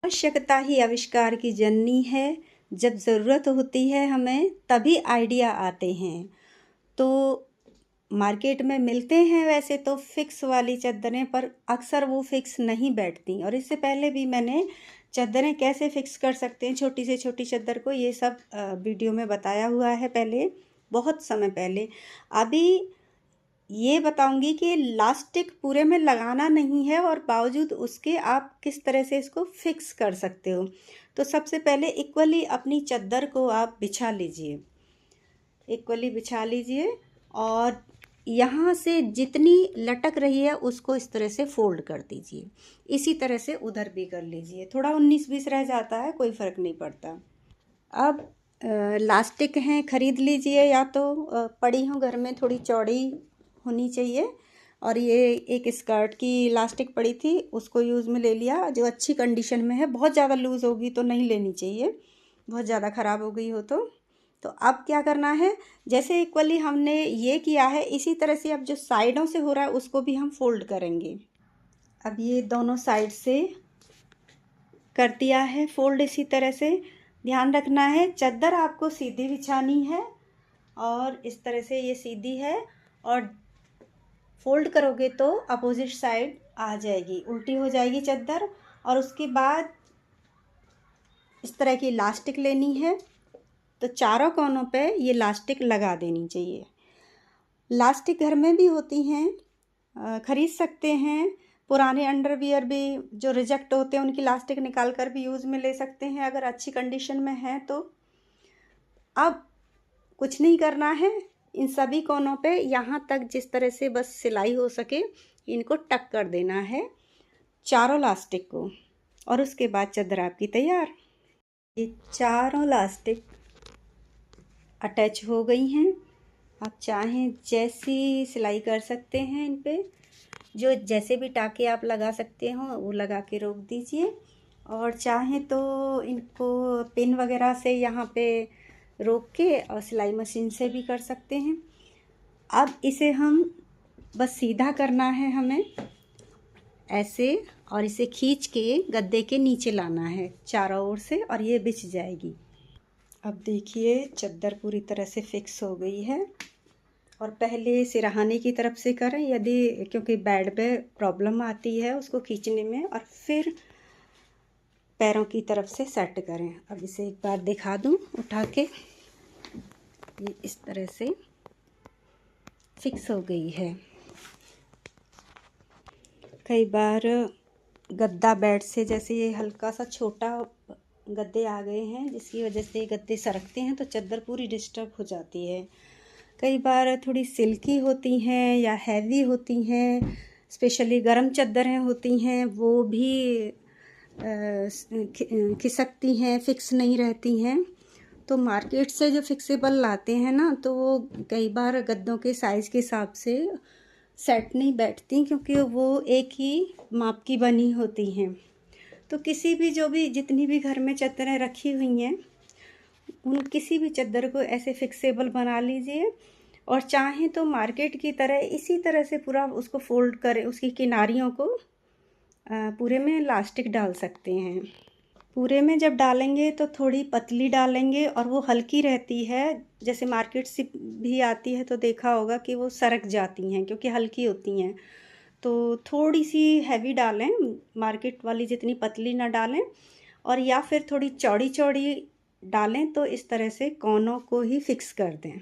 आवश्यकता ही आविष्कार की जननी है। जब ज़रूरत होती है हमें तभी आइडिया आते हैं। तो मार्केट में मिलते हैं वैसे तो फिक्स वाली चादरें, पर अक्सर वो फिक्स नहीं बैठती। और इससे पहले भी मैंने चादरें कैसे फिक्स कर सकते हैं, छोटी से छोटी चादर को, ये सब वीडियो में बताया हुआ है पहले, बहुत समय पहले। अभी ये बताऊंगी कि लास्टिक पूरे में लगाना नहीं है और बावजूद उसके आप किस तरह से इसको फिक्स कर सकते हो। तो सबसे पहले इक्वली अपनी चादर को आप बिछा लीजिए, इक्वली बिछा लीजिए, और यहाँ से जितनी लटक रही है उसको इस तरह से फोल्ड कर दीजिए। इसी तरह से उधर भी कर लीजिए। थोड़ा 19-20 रह जाता है, कोई फ़र्क नहीं पड़ता। अब लास्टिक हैं खरीद लीजिए, या तो पड़ी हो घर में, थोड़ी चौड़ी होनी चाहिए। और ये एक स्कर्ट की इलास्टिक पड़ी थी, उसको यूज़ में ले लिया, जो अच्छी कंडीशन में है। बहुत ज़्यादा लूज़ होगी तो नहीं लेनी चाहिए, बहुत ज़्यादा ख़राब हो गई हो तो अब क्या करना है, जैसे इक्वली हमने ये किया है, इसी तरह से अब जो साइडों से हो रहा है उसको भी हम फोल्ड करेंगे। अब ये दोनों साइड से कर दिया है फोल्ड। इसी तरह से ध्यान रखना है, चादर आपको सीधी बिछानी है, और इस तरह से ये सीधी है, और फोल्ड करोगे तो अपोजिट साइड आ जाएगी, उल्टी हो जाएगी चादर। और उसके बाद इस तरह की इलास्टिक लेनी है, तो चारों कोनों पे ये इलास्टिक लगा देनी चाहिए। इलास्टिक घर में भी होती हैं, खरीद सकते हैं। पुराने अंडरवियर भी जो रिजेक्ट होते हैं उनकी इलास्टिक निकाल कर भी यूज़ में ले सकते हैं, अगर अच्छी कंडीशन में है तो। अब कुछ नहीं करना है, इन सभी कोनों पे यहाँ तक जिस तरह से बस सिलाई हो सके इनको टक कर देना है, चारों इलास्टिक को, और उसके बाद चादर आपकी तैयार। ये चारों इलास्टिक अटैच हो गई हैं। आप चाहें जैसी सिलाई कर सकते हैं इन पे, जो जैसे भी टाके आप लगा सकते हो वो लगा के रोक दीजिए। और चाहें तो इनको पिन वगैरह से यहाँ पे रोक के और सिलाई मशीन से भी कर सकते हैं। अब इसे हम बस सीधा करना है हमें ऐसे, और इसे खींच के गद्दे के नीचे लाना है चारों ओर से, और ये बिछ जाएगी। अब देखिए चादर पूरी तरह से फिक्स हो गई है। और पहले सिरहाने की तरफ से करें, यदि क्योंकि बेड पे प्रॉब्लम आती है उसको खींचने में, और फिर पैरों की तरफ से सेट करें। अब इसे एक बार दिखा दूं उठा के, ये इस तरह से फिक्स हो गई है। कई बार गद्दा बेड से, जैसे ये हल्का सा छोटा गद्दे आ गए हैं जिसकी वजह से गद्दे सरकते हैं तो चादर पूरी डिस्टर्ब हो जाती है। कई बार थोड़ी सिल्की होती हैं या हैवी होती हैं, स्पेशली गर्म चादरें होती हैं, वो भी खिसकती हैं, फिक्स नहीं रहती हैं। तो मार्केट से जो फिक्सेबल लाते हैं ना, तो वो कई बार गद्दों के साइज़ के हिसाब से सेट नहीं बैठती, क्योंकि वो एक ही माप की बनी होती हैं। तो किसी भी जितनी भी घर में चादरें रखी हुई हैं, उन किसी भी चादर को ऐसे फिक्सेबल बना लीजिए। और चाहें तो मार्केट की तरह इसी तरह से पूरा उसको फोल्ड करें, उसकी किनारियों को पूरे में इलास्टिक डाल सकते हैं। पूरे में जब डालेंगे तो थोड़ी पतली डालेंगे, और वो हल्की रहती है। जैसे मार्केट से भी आती है तो देखा होगा कि वो सरक जाती हैं क्योंकि हल्की होती हैं। तो थोड़ी सी हैवी डालें, मार्केट वाली जितनी पतली ना डालें, और या फिर थोड़ी चौड़ी चौड़ी डालें, तो इस तरह से कोनों को ही फिक्स कर दें।